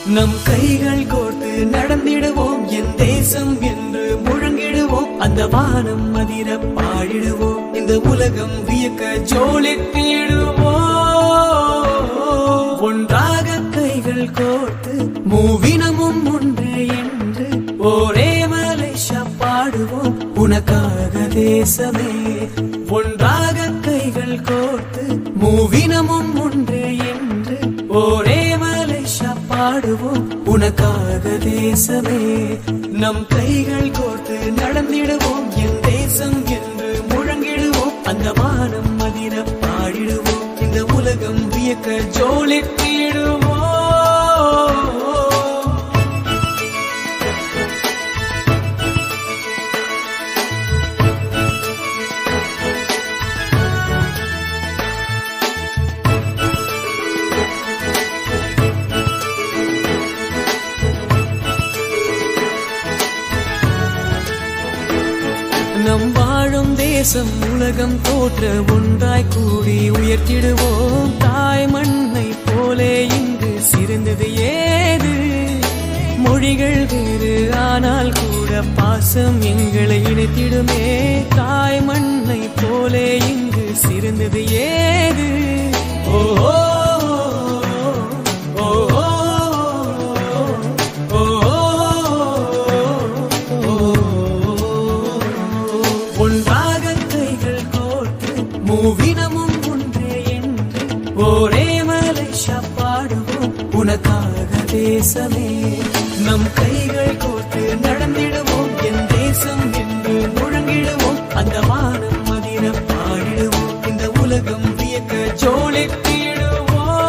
நம் கைகள் கோர்த்து நடந்திடுவோம், என் தேசம் என்று முழங்கிடுவோம், அந்த வானம் அதிர பாடிடுவோம், இந்த உலகம் வியக்க ஜோலித்திடுவோம். ஒன்றாக கைகள் கோர்த்து மூவினமும் ஒன்று என்று ஒரே மலேசியா பாடுவோம், உனக்காக தேசமே. ஒன்றாக கைகள் கோர்த்து மூவினமும் ஒன்று என்று ஒரே மலேசியா பாடுவோம், உனக்காக தேசமே. நம் கைகள் கோர்த்து நடந்திடுவோம், என் தேசம் என்று முழங்கிடுவோம், அந்த வானம் அதிர பாடிடுவோம், இந்த உலகம் வியக்க ஜோலித்திடுவோம். நம் வாழும் தேசம் உலகம் தோற்ற ஒன்றாய் கூடி உயர்த்திடுவோம், தாய் மண்ணை போலே இங்கு சிறந்தது ஏது. மொழிகள் வேறு ஆனால் கூட பாசம் எங்களை இணைத்திடுமே, தாய் மண்ணை போலே இங்கு சிறந்தது ஏது. ஓ ஒன்றாக கைகள் கோர்த்து மூவினமும் ஒன்றே என்று ஒரே மலேசியா பாடுவோம், உனக்காக தேசமே. நம் கைகள் கோர்த்து நடந்திடுவோம், என் தேசம் என்று முழங்கிடுவோம், அந்த வானம் அதிர பாடிடுவோம், இந்த உலகம் வியக்க ஜோலித்திடுவோம்.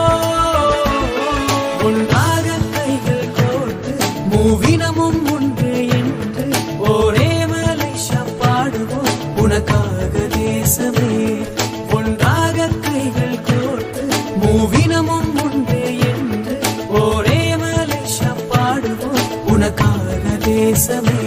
ஒன்றாக கைகள் கோர்த்து மூவினமும் ஒன்று என்று ஒரே மலேசியா பாடுவோம், உனக்காக தேசமே. ஒன்றாக கைகள் கோர்த்து மூவினமும் ஒன்று என்று ஒரே மலேசியா பாடுவோம், உனக்காக தேசமே.